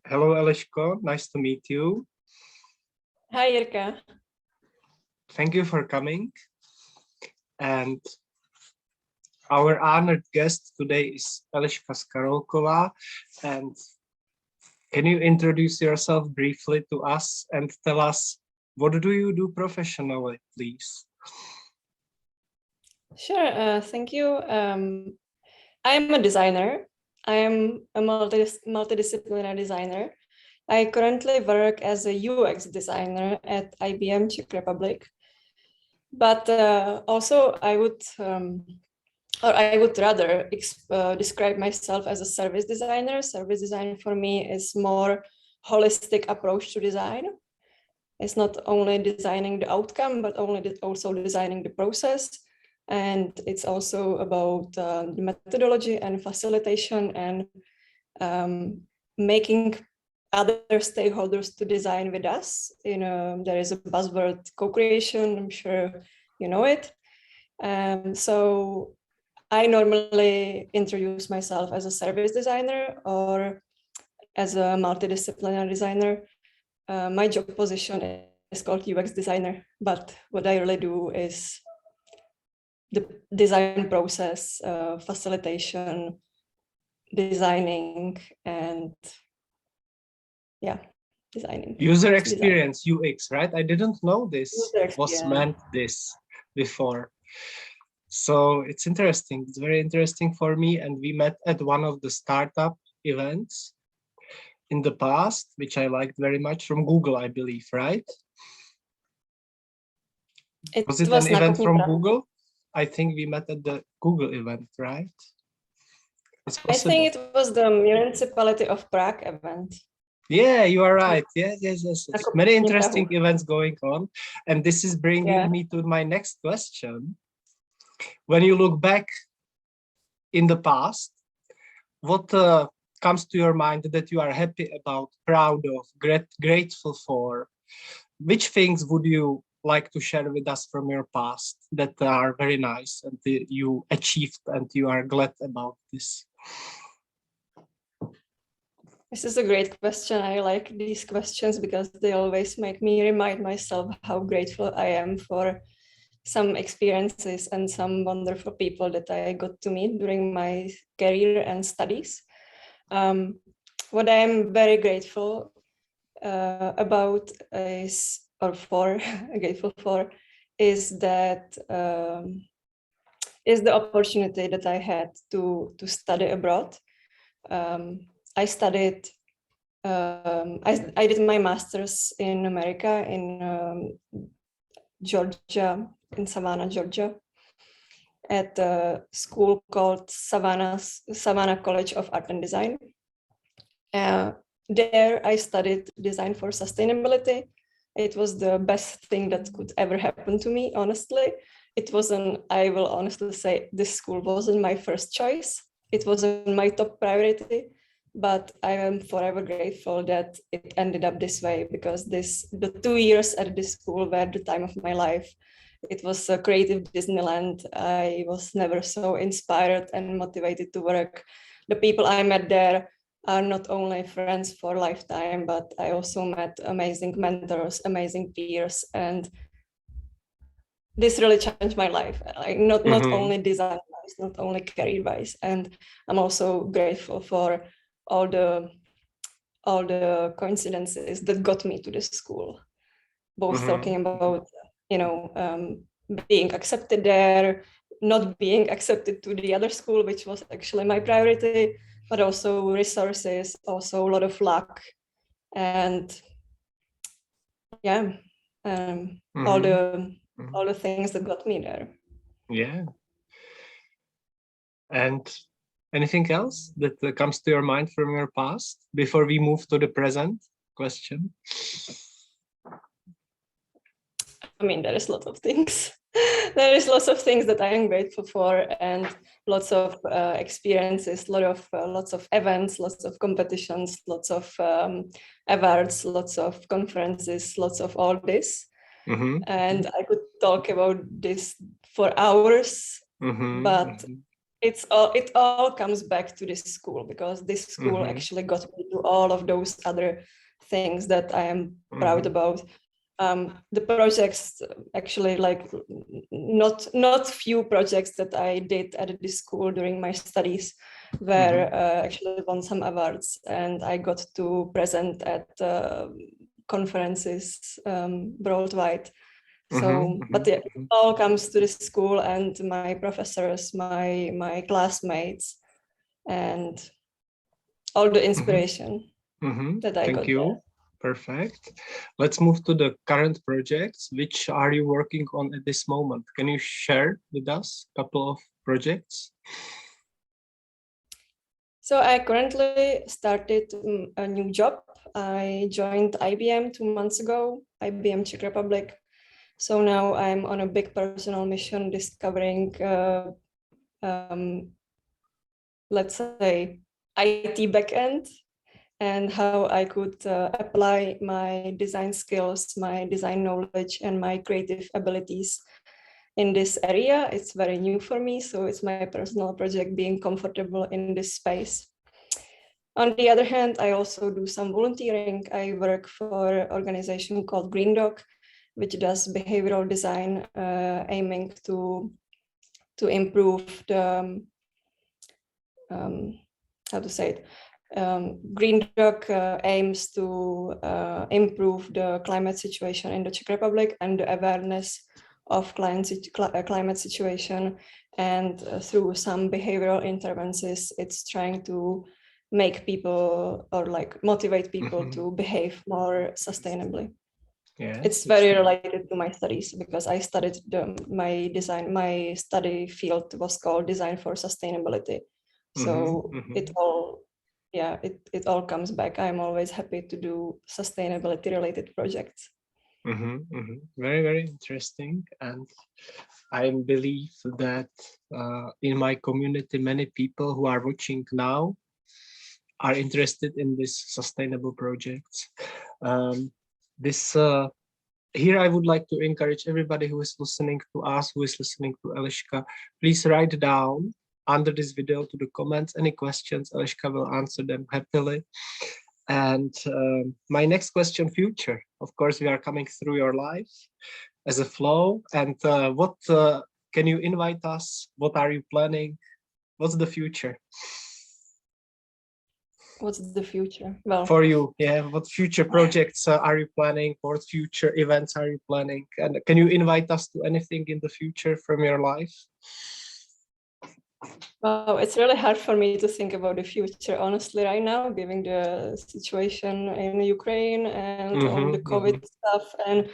Hello, Eliska. Nice to meet you. Hi, Irka. Thank you for coming. And our honored guest today is Eliska Skarolkova. And can you introduce yourself briefly to us and tell us what do you do professionally, please? Sure, thank you. I'm a designer. I'm a multidisciplinary designer. I currently work as a UX designer at IBM Czech Republic. But also I would rather describe myself as a service designer. Service design for me is more holistic approach to design. It's not only designing the outcome, but also designing the process. And it's also about the methodology and facilitation and making other stakeholders to design with us. There is a buzzword co-creation, I'm sure you know it. So I normally introduce myself as a service designer or as a multidisciplinary designer. My job position is called UX designer, but what I really do is the design process, facilitation, designing, and designing. User experience, UX, right? I didn't know this was meant this before. So it's interesting. It's very interesting for me. And we met at one of the startup events in the past, which I liked very much, from Google, I believe, right? Was it an event from Google? I think we met at the Google event, right? I think it was the Municipality of Prague event. Yeah, you are right. Yes. Many interesting events going on. And this is bringing me to my next question. When you look back in the past, what comes to your mind that you are happy about, proud of, grateful for? Which things would you like to share with us from your past that are very nice and you achieved and you are glad about this? This is a great question. I like these questions because they always make me remind myself how grateful I am for some experiences and some wonderful people that I got to meet during my career and studies. What I am very grateful about is, or for, grateful for, is that is the opportunity that I had to study abroad. I studied, I did my master's in America, in Georgia, in Savannah, Georgia, at a school called Savannah College of Art and Design. There I studied design for sustainability. It was the best thing that could ever happen to me, honestly. It wasn't, I will honestly say, this school wasn't my first choice. It wasn't my top priority, but I am forever grateful that it ended up this way, because the 2 years at this school were the time of my life. It was a creative Disneyland. I was never so inspired and motivated to work. The people I met there are not only friends for a lifetime, but I also met amazing mentors, amazing peers, and this really changed my life. Like not only design-wise, not only career-wise, and I'm also grateful for all the coincidences that got me to this school. Both talking about, being accepted there, not being accepted to the other school, which was actually my priority, but also resources, also a lot of luck, and all the things that got me there. Yeah. And anything else that comes to your mind from your past before we move to the present question? I mean, there is lots of things. There is lots of things that I am grateful for, and lots of experiences, lots of events, lots of competitions, lots of awards, lots of conferences, lots of all this. And I could talk about this for hours, but it all comes back to this school, because this school actually got me to all of those other things that I am proud about. The projects, actually, like not few projects that I did at this school during my studies were actually won some awards, and I got to present at conferences worldwide. So, but yeah, it all comes to this school and my professors, my classmates, and all the inspiration that I got. Thank you. There. Perfect. Let's move to the current projects. Which are you working on at this moment? Can you share with us a couple of projects? So I currently started a new job. I joined IBM 2 months ago, IBM Czech Republic. So now I'm on a big personal mission discovering, let's say, IT backend, and how I could apply my design skills, my design knowledge, and my creative abilities in this area. It's very new for me, so it's my personal project, being comfortable in this space. On the other hand, I also do some volunteering. I work for an organization called Green Dog, which does behavioral design, aiming to improve the, how to say it, Green Dog aims to improve the climate situation in the Czech Republic and the awareness of climate situation, and through some behavioral interventions, it's trying to make people, or like motivate people to behave more sustainably. Yeah, it's very related to my studies, because I studied my study field was called Design for Sustainability. So it all comes back. I'm always happy to do sustainability related projects. Very, very interesting. And I believe that in my community, many people who are watching now are interested in this sustainable projects. Here I would like to encourage everybody who is listening to us, who is listening to Eliska, please write down under this video to the comments any questions. Eliska will answer them happily. And my next question, future. Of course, we are coming through your life as a flow. And what can you invite us? What are you planning? What's the future? What's the future? Well, for you, yeah. What future projects are you planning? What future events are you planning? And can you invite us to anything in the future from your life? Well, it's really hard for me to think about the future, honestly, right now, given the situation in Ukraine and all the COVID stuff and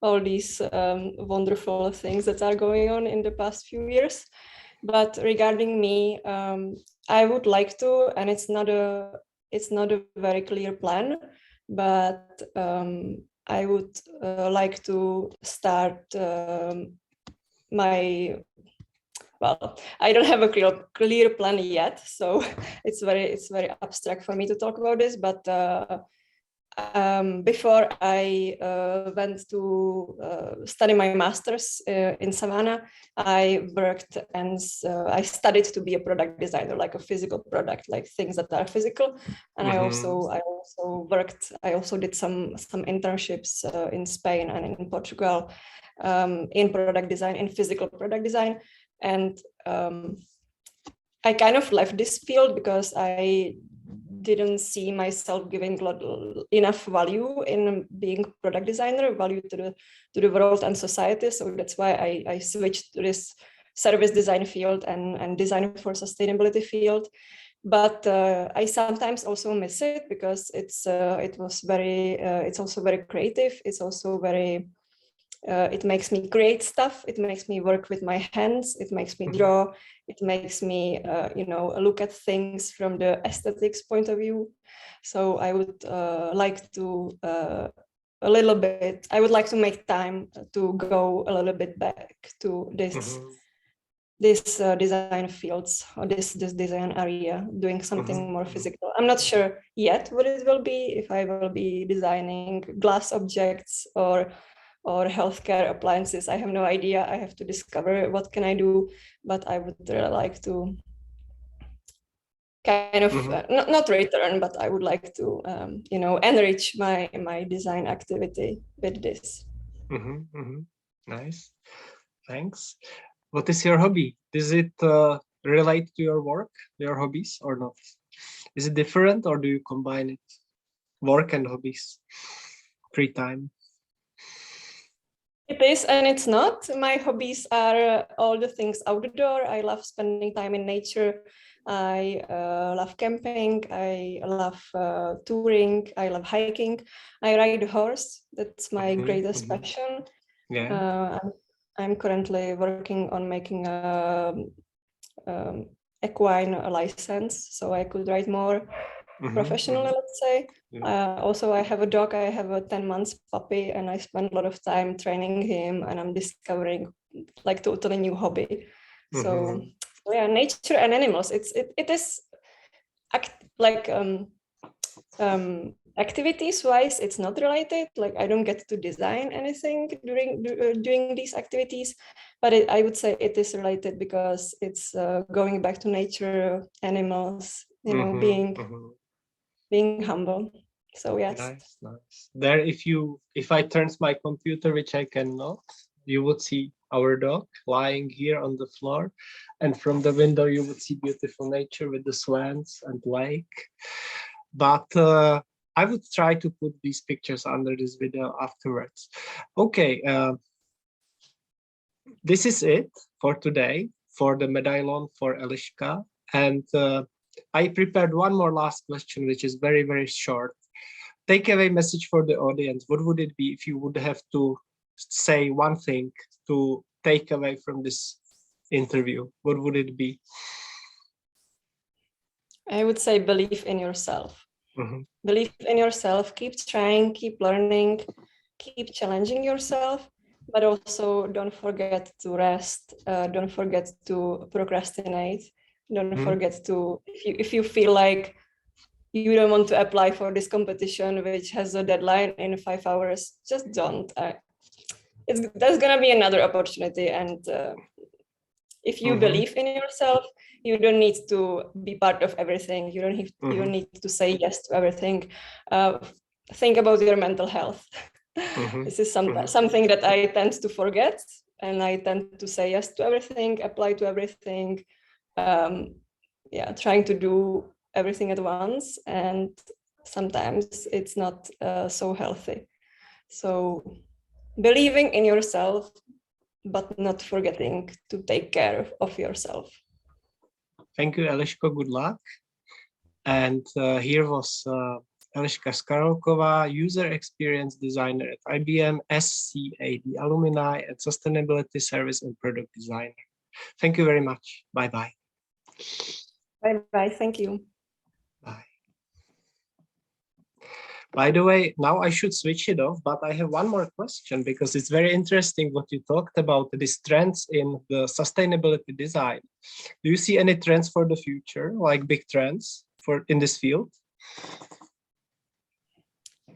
all these wonderful things that are going on in the past few years. But regarding me, I would like to, and it's not a very clear plan, but I would like to start well, I don't have a clear plan yet, so it's very abstract for me to talk about this. But before I went to study my master's in Savannah, I worked and I studied to be a product designer, like a physical product, like things that are physical. And I also did some internships in Spain and in Portugal in product design, in physical product design. And I kind of left this field because I didn't see myself giving enough value in being product designer, value to the world and society. So that's why I switched to this service design field and design for sustainability field. But I sometimes also miss it, because it's also very creative. It's also very it makes me create stuff. It makes me work with my hands. It makes me draw. It makes me, look at things from the aesthetics point of view. So I would like to I would like to make time to go a little bit back to this design fields, or this design area, doing something more physical. I'm not sure yet what it will be, if I will be designing glass objects or healthcare appliances. I have no idea. I have to discover what can I do, but I would really like to kind of not return, but I would like to enrich my design activity with this. Nice, thanks. What is your hobby? Does it relate to your work, your hobbies, or not? Is it different, or do you combine it, work and hobbies, free time? It is and it's not. My hobbies are all the things outdoor. I love spending time in nature. I love camping. I love touring. I love hiking. I ride a horse. That's my greatest passion. Yeah. I'm currently working on making a equine license, so I could ride more professionally, let's say. Also, I have a dog. I have a 10 months puppy, and I spend a lot of time training him, and I'm discovering like totally new hobby. So yeah, nature and animals. It is activities wise, it's not related. Like I don't get to design anything during doing these activities, but I would say it is related because it's going back to nature, animals, being humble. So yes. Nice. There, if I turn my computer, which I cannot, you would see our dog lying here on the floor, and from the window you would see beautiful nature with the swans and lake. But I would try to put these pictures under this video afterwards. Okay, this is it for today, for the medallion for Eliska. And I prepared one more last question, which is very, very short. Takeaway message for the audience. What would it be if you would have to say one thing to take away from this interview? What would it be? I would say believe in yourself. Believe in yourself, keep trying, keep learning, keep challenging yourself, but also don't forget to rest, don't forget to procrastinate, don't forget to, if you feel like you don't want to apply for this competition which has a deadline in 5 hours, just don't. There's gonna be another opportunity, and if you believe in yourself, you don't need to be part of everything. You don't need to say yes to everything. Think about your mental health. This is something that I tend to forget, and I tend to say yes to everything, apply to everything. Trying to do everything at once, and sometimes it's not so healthy. So believing in yourself, but not forgetting to take care of yourself. Thank you, Eliska. Good luck. And here was Eliska Skarolkova, user experience designer at IBM, SCAD alumni, and sustainability service and product designer. Thank you very much. Bye-bye. Bye-bye. Thank you. Bye. By the way, now I should switch it off, but I have one more question because it's very interesting what you talked about, these trends in the sustainability design. Do you see any trends for the future, like big trends in this field?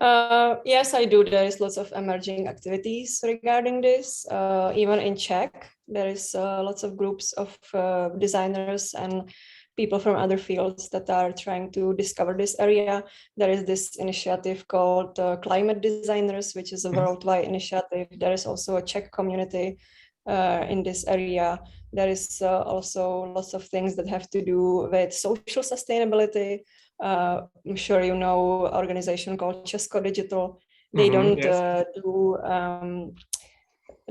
Yes, I do. There is lots of emerging activities regarding this. Even in Czech, there is lots of groups of designers and people from other fields that are trying to discover this area. There is this initiative called Climate Designers, which is a worldwide initiative. There is also a Czech community in this area. There is also lots of things that have to do with social sustainability. I'm sure you know an organization called Česko Digital. They don't do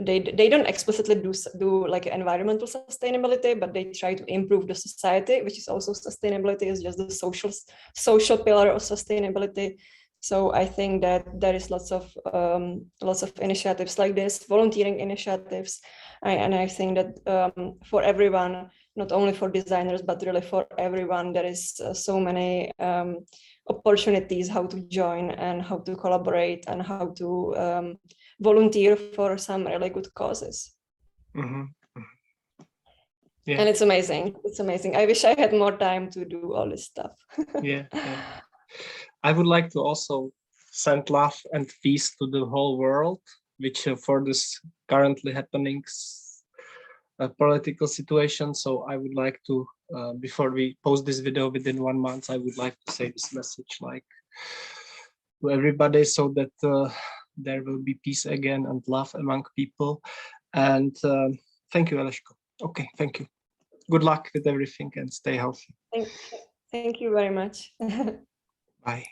they don't explicitly do like environmental sustainability, but they try to improve the society, which is also sustainability, is just the social pillar of sustainability. So I think that there is lots of initiatives like this, volunteering initiatives, and I think that for everyone, not only for designers, but really for everyone, there is so many opportunities how to join and how to collaborate and how to volunteer for some really good causes. Yeah. And it's amazing. It's amazing. I wish I had more time to do all this stuff. Yeah. I would like to also send love and peace to the whole world, which for this currently happening political situation. So I would like to before we post this video within 1 month, I would like to say this message like to everybody, so that there will be peace again and love among people. And thank you, Eliska. Okay, thank you. Good luck with everything and stay healthy. Thank you very much. Bye.